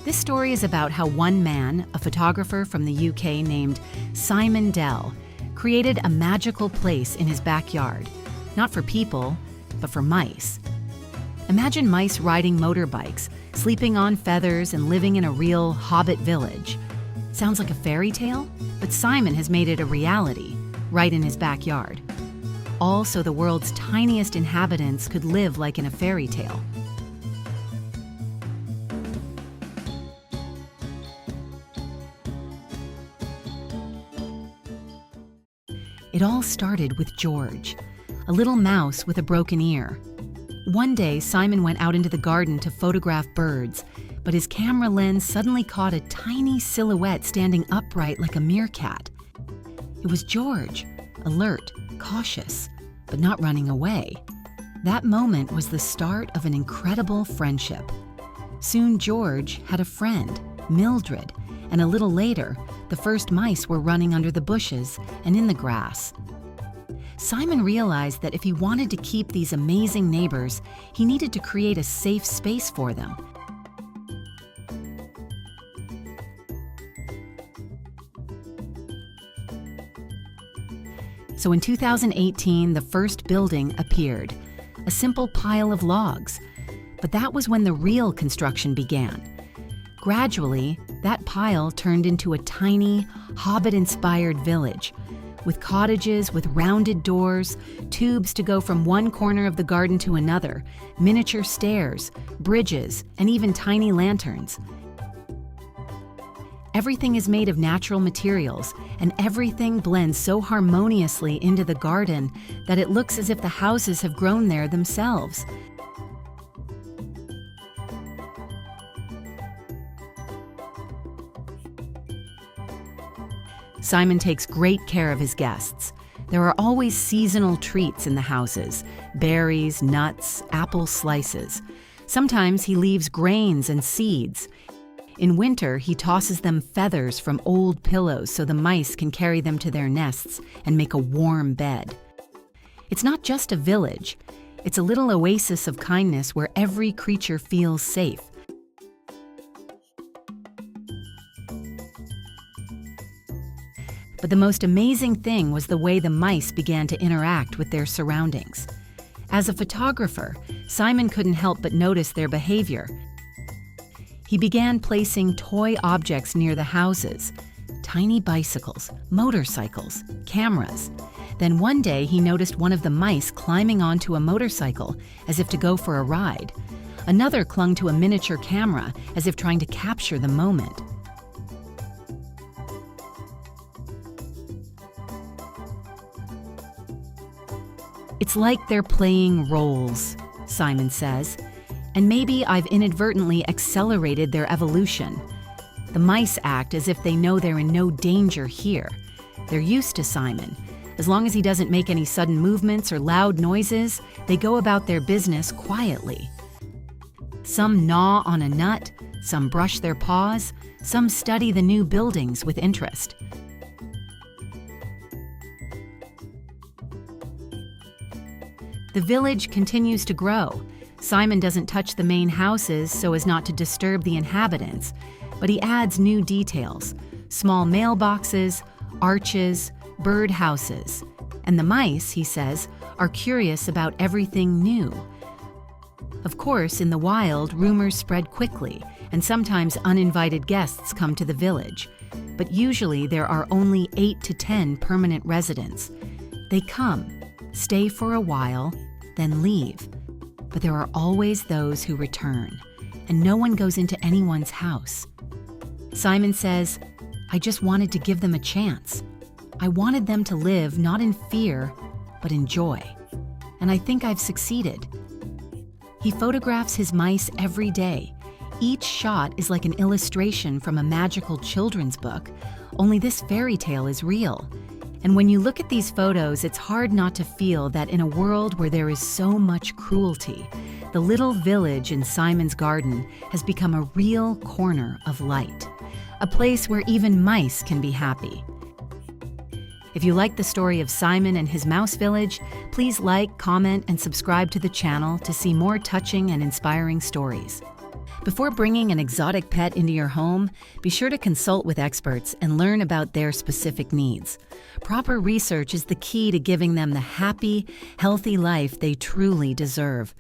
This story is about how one man, a photographer from the UK named Simon Dell, created a magical place in his backyard, not for people, but for mice. Imagine mice riding motorbikes, sleeping on feathers, and living in a real Hobbit village. Sounds like a fairy tale, but Simon has made it a reality, right in his backyard. All so the world's tiniest inhabitants could live like in a fairy tale. It all started with George, a little mouse with a broken ear. One day, Simon went out into the garden to photograph birds, but his camera lens suddenly caught a tiny silhouette standing upright like a meerkat. It was George, alert, cautious, but not running away. That moment was the start of an incredible friendship. Soon George had a friend, Mildred, and a little later, the first mice were running under the bushes and in the grass. Simon realized that if he wanted to keep these amazing neighbors, he needed to create a safe space for them. So in 2018, the first building appeared, a simple pile of logs. But that was when the real construction began. Gradually, that pile turned into a tiny, Hobbit-inspired village, with cottages with rounded doors, tubes to go from one corner of the garden to another, miniature stairs, bridges, and even tiny lanterns. Everything is made of natural materials, and everything blends so harmoniously into the garden that it looks as if the houses have grown there themselves. Simon takes great care of his guests. There are always seasonal treats in the houses: berries, nuts, apple slices. Sometimes he leaves grains and seeds. In winter, he tosses them feathers from old pillows so the mice can carry them to their nests and make a warm bed. It's not just a village. It's a little oasis of kindness where every creature feels safe. But the most amazing thing was the way the mice began to interact with their surroundings. As a photographer, Simon couldn't help but notice their behavior. He began placing toy objects near the houses: tiny bicycles, motorcycles, cameras. Then one day he noticed one of the mice climbing onto a motorcycle as if to go for a ride. Another clung to a miniature camera as if trying to capture the moment. It's like they're playing roles, Simon says, and maybe I've inadvertently accelerated their evolution. The mice act as if they know they're in no danger here. They're used to Simon. As long as he doesn't make any sudden movements or loud noises, they go about their business quietly. Some gnaw on a nut, some brush their paws, some study the new buildings with interest. The village continues to grow. Simon doesn't touch the main houses so as not to disturb the inhabitants, but he adds new details: small mailboxes, arches, bird houses. And the mice, he says, are curious about everything new. Of course, in the wild, rumors spread quickly, and sometimes uninvited guests come to the village. But usually there are only 8 to 10 permanent residents. They come, stay for a while, then leave. But there are always those who return, and no one goes into anyone's house. Simon says, "I just wanted to give them a chance. I wanted them to live not in fear, but in joy. And I think I've succeeded." He photographs his mice every day. Each shot is like an illustration from a magical children's book, only this fairy tale is real. And when you look at these photos, it's hard not to feel that in a world where there is so much cruelty, the little village in Simon's garden has become a real corner of light, a place where even mice can be happy. If you like the story of Simon and his mouse village, please like, comment, and subscribe to the channel to see more touching and inspiring stories. Before bringing an exotic pet into your home, be sure to consult with experts and learn about their specific needs. Proper research is the key to giving them the happy, healthy life they truly deserve.